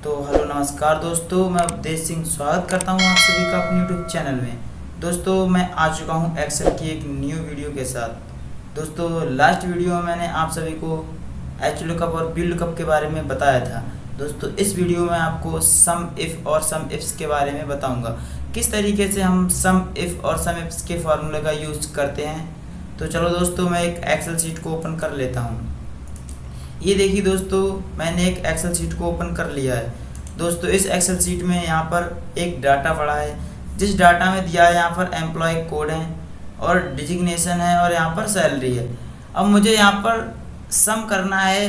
तो हेलो नमस्कार दोस्तों, मैं अवधेश सिंह स्वागत करता हूं आप सभी का अपने यूट्यूब चैनल में। दोस्तों मैं आ चुका हूं एक्सेल की एक न्यू वीडियो के साथ। दोस्तों लास्ट वीडियो में मैंने आप सभी को एचलुकअप और वीलुकअप के बारे में बताया था। दोस्तों इस वीडियो में आपको सम इफ़ और सम इफ्स के बारे में बताऊँगा, किस तरीके से हम सम इफ़ और सम इफ्स के फार्मूले का यूज़ करते हैं। तो चलो दोस्तों मैं एक एक्सेल शीट को ओपन कर लेता हूँ। ये देखिए दोस्तों, मैंने एक एक्सेल शीट को ओपन कर लिया है। दोस्तों इस एक्सेल शीट में यहाँ पर एक डाटा पड़ा है, जिस डाटा में दिया है यहाँ पर एम्प्लॉय कोड है और डिजिग्नेशन है और यहाँ पर सैलरी है। अब मुझे यहाँ पर सम करना है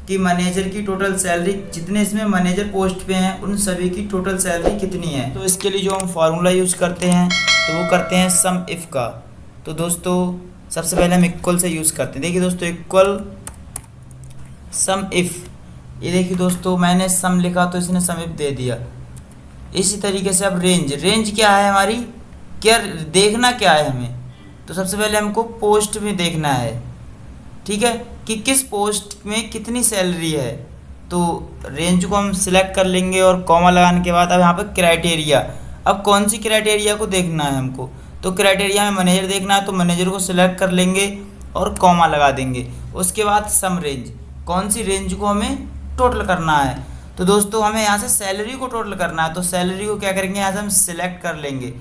कि मैनेजर की टोटल सैलरी, जितने इसमें मैनेजर पोस्ट पे हैं उन सभी की टोटल सैलरी कितनी है। तो इसके लिए जो हम फार्मूला यूज़ करते हैं तो वो करते हैं सम इफ़ का। तो दोस्तों सबसे पहले हम इक्वल से यूज़ करते हैं। देखिए दोस्तों, इक्वल सम इफ़, ये देखिए दोस्तों मैंने सम लिखा तो इसने सम इफ दे दिया। इसी तरीके से अब रेंज क्या है हमारी, क्या देखना क्या है हमें, तो सबसे पहले हमको पोस्ट में देखना है, ठीक है, कि किस पोस्ट में कितनी सैलरी है। तो रेंज को हम सिलेक्ट कर लेंगे और कॉमा लगाने के बाद अब यहाँ पर क्राइटेरिया, अब कौन सी क्राइटेरिया को देखना है हमको, तो क्राइटेरिया में मैनेजर देखना है तो मैनेजर को सिलेक्ट कर लेंगे और कॉमा लगा देंगे। उसके बाद सम रेंज, कौन सी रेंज को हमें टोटल करना है। तो दोस्तों हमें यहाँ से सैलरी को टोटल करना है, तो सैलरी को क्या करेंगे, यहाँ से हम सिलेक्ट कर लेंगे।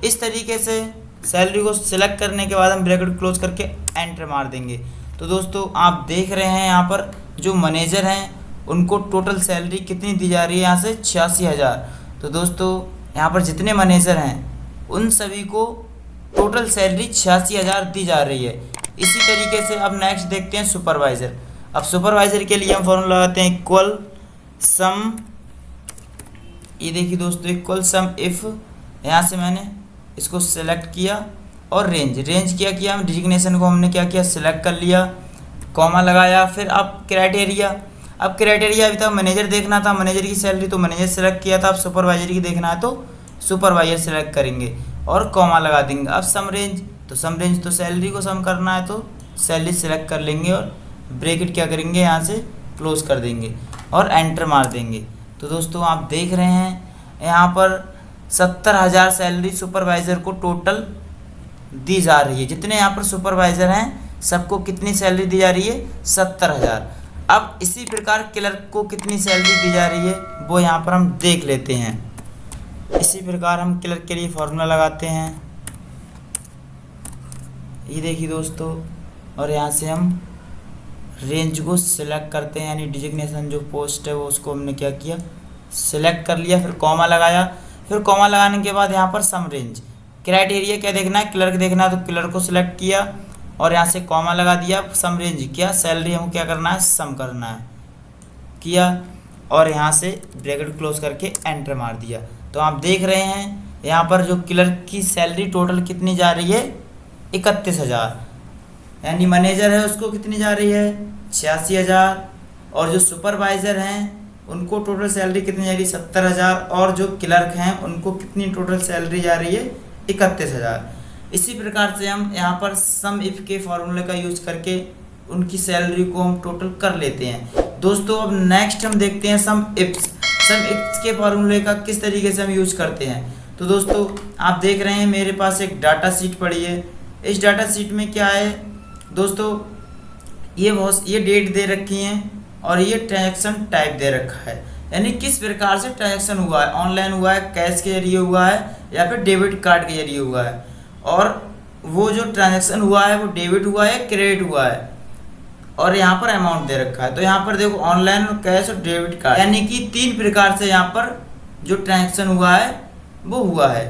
इस तरीके से सैलरी को सिलेक्ट करने के बाद हम ब्रैकेट क्लोज करके एंटर मार देंगे। तो दोस्तों आप देख रहे हैं यहाँ पर जो मैनेजर हैं उनको टोटल सैलरी कितनी दी जा रही है, यहाँ से 86,000। तो दोस्तों यहाँ पर जितने मैनेजर हैं उन सभी को टोटल सैलरी 86,000 दी जा रही है। इसी तरीके से अब नेक्स्ट देखते हैं सुपरवाइज़र। अब सुपरवाइज़र के लिए हम फॉर्मूला लगाते हैं इक्वल सम, ये देखिए दोस्तों इक्वल सम इफ़, यहाँ से मैंने इसको सेलेक्ट किया और रेंज क्या किया, हम डिजिग्नेशन को हमने क्या किया, सिलेक्ट कर लिया, कॉमा लगाया। फिर अब क्राइटेरिया, अब क्राइटेरिया अभी तक मैनेजर देखना था, मैनेजर की सैलरी तो मैनेजर सेलेक्ट किया था। अब सुपरवाइजर की देखना है तो सुपरवाइजर सेलेक्ट करेंगे और कॉमा लगा देंगे। अब सम रेंज, तो सम रेंज तो सैलरी को सम करना है तो सैलरी सेलेक्ट कर लेंगे और ब्रैकेट क्या करेंगे, यहाँ से क्लोज कर देंगे और एंटर मार देंगे। तो दोस्तों आप देख रहे हैं यहाँ पर 70,000 सैलरी सुपरवाइज़र को टोटल दी जा रही है। जितने यहाँ पर सुपरवाइज़र हैं सबको कितनी सैलरी दी जा रही है, 70,000। अब इसी प्रकार क्लर्क को कितनी सैलरी दी जा रही है वो यहाँ पर हम देख लेते हैं। इसी प्रकार हम क्लर्क के लिए फॉर्मूला लगाते हैं, ये देखिए दोस्तों, और यहाँ से हम रेंज को सिलेक्ट करते हैं, यानी डिजिग्नेशन जो पोस्ट है वो उसको हमने क्या किया, सिलेक्ट कर लिया। फिर कॉमा लगाया, फिर कॉमा लगाने के बाद यहाँ पर सम रेंज, क्राइटेरिया क्या देखना है, क्लर्क देखना है तो क्लर्क को सिलेक्ट किया और यहाँ से कॉमा लगा दिया। सम रेंज क्या, सैलरी हमको क्या करना है, सम करना है, किया और यहाँ से ब्रैकेट क्लोज करके एंटर मार दिया। तो आप देख रहे हैं यहाँ पर जो क्लर्क की सैलरी टोटल कितनी जा रही है, 31,000, यानी मैनेजर है उसको कितनी जा रही है, 86,000, और जो सुपरवाइज़र हैं उनको टोटल सैलरी कितनी जा रही है, 70,000, और जो क्लर्क हैं उनको कितनी टोटल सैलरी जा रही है, 31,000। इसी प्रकार से हम यहाँ पर सम इफ़ के फॉर्मूले का यूज़ करके उनकी सैलरी को हम टोटल कर लेते हैं। दोस्तों अब नेक्स्ट हम देखते हैं सम इफ्स। सम इफ्स के फॉर्मूले का किस तरीके से हम यूज़ करते हैं। तो दोस्तों आप देख रहे हैं मेरे पास एक डाटा शीट पड़ी है। इस डाटा शीट में क्या है दोस्तों, ये डेट दे रखी हैं और ये ट्रांजैक्शन टाइप दे रखा है, यानी किस प्रकार से ट्रांजैक्शन हुआ है, ऑनलाइन हुआ है, कैश के जरिए हुआ है या फिर डेबिट कार्ड के जरिए हुआ है, और वो जो ट्रांजैक्शन हुआ है वो डेबिट हुआ है, क्रेडिट हुआ है, और यहाँ पर अमाउंट दे रखा है। तो यहाँ पर देखो ऑनलाइन, कैश और डेबिट कार्ड, यानी कि 3 प्रकार से यहाँ पर जो ट्रांजैक्शन हुआ है वो हुआ है।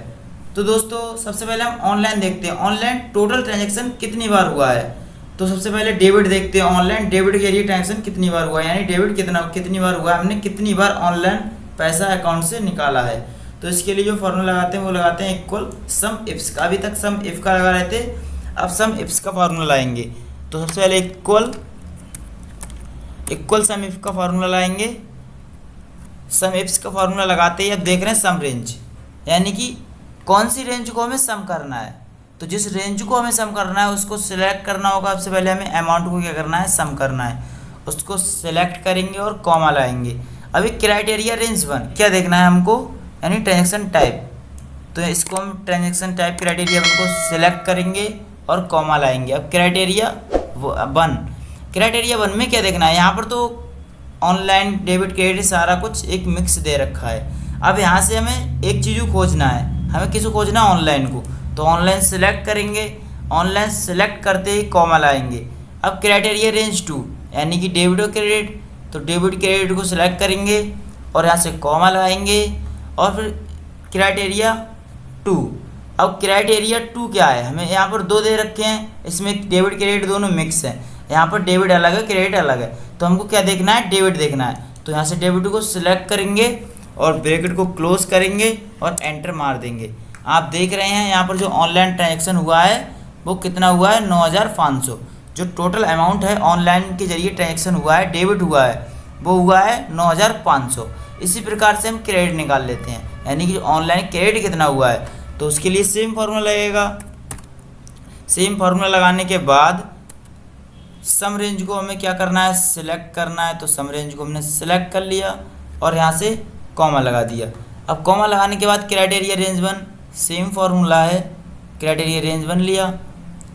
तो दोस्तों सबसे पहले हम ऑनलाइन देखते हैं, ऑनलाइन टोटल ट्रांजैक्शन कितनी बार हुआ है। तो सबसे पहले डेबिट देखते हैं, ऑनलाइन डेबिट के जरिए ट्रांजैक्शन कितनी बार हुआ है, यानी डेबिट कितनी बार हुआ है, हमने कितनी बार ऑनलाइन पैसा अकाउंट से निकाला है। तो इसके लिए जो फॉर्मूला लगाते हैं वो लगाते हैं इक्वल सम इफ्स का। अभी तक सम इफ का लगा रहे थे, अब सम इफ्स का फॉर्मूला लाएंगे। तो सबसे पहले इक्वल सम इफ का फॉर्मूला लाएंगे। सम इफ्स का फॉर्मूला लगाते ही अब देख रहे हैं सम रेंज, यानी कि कौन सी रेंज को हमें सम करना है। तो जिस रेंज को हमें सम करना है उसको सिलेक्ट करना होगा। सबसे पहले हमें अमाउंट को क्या करना है, सम करना है। उसको सिलेक्ट करेंगे और कॉमा लाएंगे। अभी क्राइटेरिया रेंज 1 क्या देखना है हमको, यानी ट्रांजैक्शन टाइप। तो इसको हम ट्रांजैक्शन टाइप क्राइटेरिया 1 को सिलेक्ट करेंगे और कॉमा लाएंगे। अब क्राइटेरिया 1 में क्या देखना है, यहाँ पर तो ऑनलाइन डेबिट क्रेडिट सारा कुछ एक मिक्स दे रखा है। अब यहाँ से हमें एक चीज़ को खोजना है, हमें किसको खोजना है, ऑनलाइन को। तो ऑनलाइन सेलेक्ट करेंगे, ऑनलाइन सेलेक्ट करते ही कॉमा लाएंगे। अब क्राइटेरिया रेंज 2 यानी कि डेबिट और क्रेडिट, तो डेबिट क्रेडिट को सिलेक्ट करेंगे और यहाँ से कॉमा लगाएंगे और फिर क्राइटेरिया 2। अब क्राइटेरिया 2 क्या है, हमें यहाँ पर 2 दे रखे हैं, इसमें डेबिट क्रेडिट दोनों मिक्स हैं। यहाँ पर डेबिट अलग है, क्रेडिट अलग है, तो हमको क्या देखना है, डेबिट देखना है। तो यहाँ से डेबिट को सिलेक्ट करेंगे और ब्रैकेट को क्लोज करेंगे और एंटर मार देंगे। आप देख रहे हैं यहाँ पर जो ऑनलाइन ट्रांजैक्शन हुआ है वो कितना हुआ है, 9500। जो टोटल अमाउंट है ऑनलाइन के जरिए ट्रांजैक्शन हुआ है, डेबिट हुआ है, वो हुआ है 9500। इसी प्रकार से हम क्रेडिट निकाल लेते हैं, यानी कि ऑनलाइन क्रेडिट कितना हुआ है। तो उसके लिए सेम फार्मूला लगेगा। सेम फार्मूला लगाने के बाद सम रेंज को हमें क्या करना है, सिलेक्ट करना है। तो सम रेंज को हमने सिलेक्ट कर लिया और यहाँ से कॉमा लगा दिया। अब कॉमा लगाने के बाद क्राइटेरिया रेंज 1 सेम फार्मूला है, क्राइटेरिया रेंज 1 लिया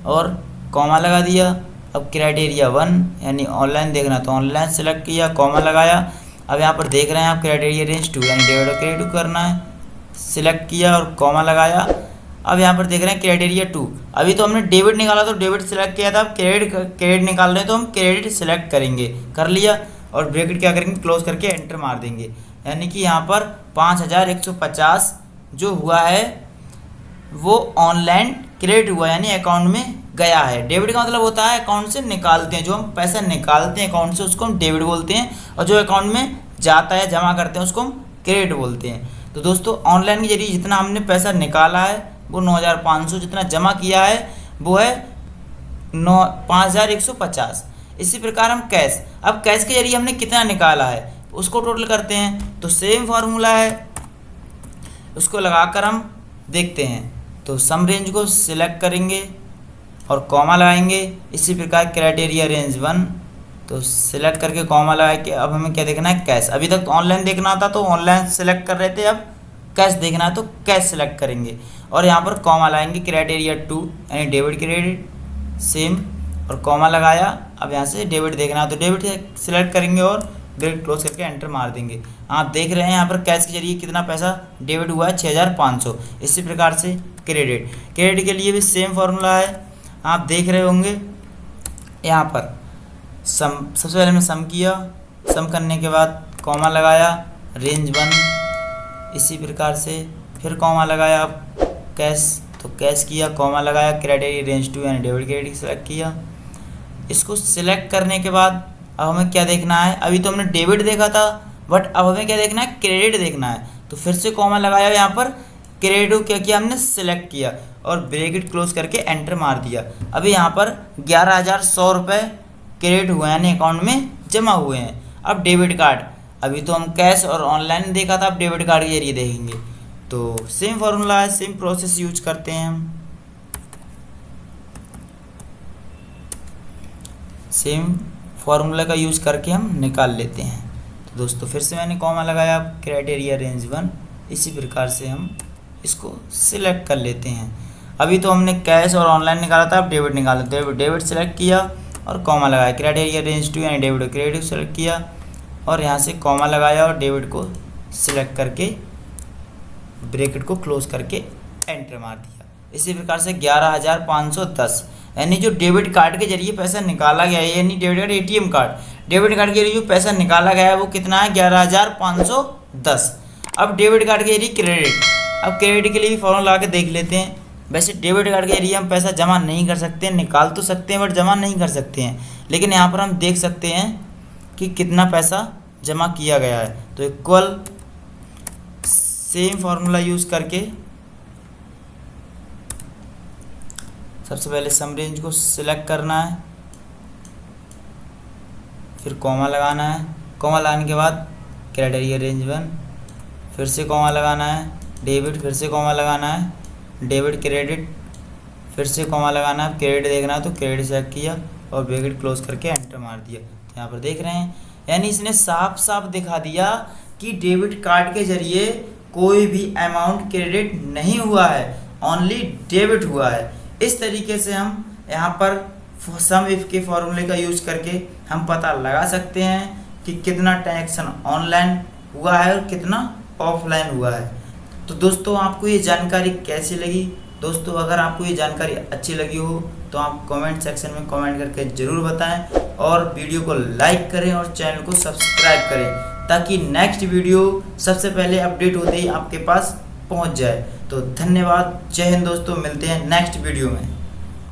और कॉमा लगा दिया। अब क्राइटेरिया 1 यानी ऑनलाइन देखना, तो ऑनलाइन सेलेक्ट किया, कॉमा लगाया। अब यहाँ पर देख रहे हैं आप क्राइटेरिया रेंज 2 यानी डेबिट और क्रेडिट करना है, सिलेक्ट किया और कॉमा लगाया। अब यहाँ पर देख रहे हैं क्राइटेरिया 2, अभी तो हमने डेबिट निकाला तो डेबिट सेलेक्ट किया था, अब क्रेडिट निकाल रहे हैं तो हम क्रेडिट सेलेक्ट करेंगे, कर लिया और ब्रैकेट क्या करेंगे, क्लोज करके एंटर मार देंगे। यानी कि यहाँ पर 5150 जो हुआ है वो ऑनलाइन क्रेडिट हुआ, यानी अकाउंट में गया है। डेबिट का मतलब होता है अकाउंट से निकालते हैं, जो हम पैसा निकालते हैं अकाउंट से उसको हम डेबिट बोलते हैं, और जो अकाउंट में जाता है जमा करते हैं उसको हम क्रेडिट बोलते हैं। तो दोस्तों ऑनलाइन के जरिए जितना हमने पैसा निकाला है वो 9500, जितना जमा किया है वो है 5150। इसी प्रकार हम कैश, अब कैश के जरिए हमने कितना निकाला है उसको टोटल करते हैं। तो सेम फार्मूला है, उसको लगाकर हम देखते हैं। तो सम रेंज को सिलेक्ट करेंगे और कॉमा लगाएंगे। इसी प्रकार क्राइटेरिया रेंज 1 तो सिलेक्ट करके कॉमा लगा के अब हमें क्या देखना है, कैश। अभी तक ऑनलाइन देखना था तो ऑनलाइन सेलेक्ट कर रहे थे, अब कैश देखना है तो कैश सेलेक्ट करेंगे और यहाँ पर कॉमा लगाएंगे। क्राइटेरिया 2 यानी डेबिट क्रेडिट सेम और कॉमा लगाया। अब यहाँ से डेबिट देखना है तो डेबिट सेलेक्ट करेंगे और ब्रैकेट क्लोज करके एंटर मार देंगे। आप देख रहे हैं यहाँ पर कैश के जरिए कितना पैसा डेबिट हुआ है, 6500। इसी प्रकार से क्रेडिट के लिए भी सेम फार्मूला है, आप देख रहे होंगे। यहाँ पर सम, सबसे पहले मैं सम किया, सम करने के बाद कॉमा लगाया, रेंज 1। इसी प्रकार से फिर कॉमा लगाया, कैश तो कैश किया, कॉमा लगाया, क्राइटेरिया रेंज 2 यानी डेबिट क्रेडिट सेलेक्ट किया। इसको सिलेक्ट करने के बाद अब हमें क्या देखना है, अभी तो हमने डेबिट देखा था बट अब हमें क्या देखना है, क्रेडिट देखना है। तो फिर से कॉमा लगाया, यहाँ पर क्रेडिट को क्या किया हमने, सिलेक्ट किया और ब्रैकेट क्लोज करके एंटर मार दिया। अभी यहाँ पर 11100 रुपये क्रेडिट हुए यानी अकाउंट में जमा हुए हैं। अब डेबिट कार्ड, अभी तो हम कैश और ऑनलाइन देखा था, अब डेबिट कार्ड के जरिए देखेंगे। तो सेम फार्मूला है, सेम प्रोसेस यूज करते हैं हम, सेम फार्मूला का यूज़ करके हम निकाल लेते हैं। तो दोस्तों फिर से मैंने कॉमा लगाया, क्राइटेरिया रेंज 1। इसी प्रकार से हम इसको सिलेक्ट कर लेते हैं। अभी तो हमने कैश और ऑनलाइन निकाला था, अब डेबिट निकाला, डेबिट सेलेक्ट किया और कॉमा लगाया। क्राइटेरिया रेंज 2 यानी डेबिट और क्रेडिट सेलेक्ट किया और यहाँ से कॉमा लगाया और डेबिट को सिलेक्ट करके ब्रैकेट को क्लोज करके एंटर मार दिया। इसी प्रकार से 11510 यानी जो डेबिट कार्ड के जरिए पैसा निकाला गया है, यानी debit card ATM card, debit card के जरिए जो पैसा निकाला गया है वो कितना है, 11510। अब डेबिट कार्ड के जरिए क्रेडिट, अब क्रेडिट के लिए भी फॉर्मूला लगा के देख लेते हैं। वैसे डेबिट कार्ड के जरिए हम पैसा जमा नहीं कर सकते हैं, निकाल तो सकते हैं बट जमा नहीं कर सकते हैं, लेकिन यहाँ पर हम देख सकते हैं कि कितना पैसा जमा किया गया है। तो इक्वल सेम फार्मूला यूज़ करके सबसे पहले सम रेंज को सिलेक्ट करना है, फिर कॉमा लगाना है, कॉमा लगाने के बाद क्राइटेरिया रेंज 1, फिर से कॉमा लगाना है, डेबिट फिर से कॉमा लगाना है, डेबिट क्रेडिट फिर से कॉमा लगाना है, क्रेडिट देखना है तो क्रेडिट सेलेक्ट किया और ब्रैकेट क्लोज करके एंटर मार दिया। यहाँ पर देख रहे हैं यानी इसने साफ साफ दिखा दिया कि डेबिट कार्ड के जरिए कोई भी अमाउंट क्रेडिट नहीं हुआ है, ओनली डेबिट हुआ है। इस तरीके से हम यहाँ पर सम इफ के फॉर्मूले का यूज करके हम पता लगा सकते हैं कि कितना ट्रांजैक्शन ऑनलाइन हुआ है और कितना ऑफलाइन हुआ है। तो दोस्तों आपको ये जानकारी कैसी लगी? दोस्तों अगर आपको ये जानकारी अच्छी लगी हो तो आप कमेंट सेक्शन में कमेंट करके ज़रूर बताएं और वीडियो को लाइक करें और चैनल को सब्सक्राइब करें ताकि नेक्स्ट वीडियो सबसे पहले अपडेट होते ही आपके पास पहुंच जाए। तो धन्यवाद, जय हिंद दोस्तों, मिलते हैं नेक्स्ट वीडियो में।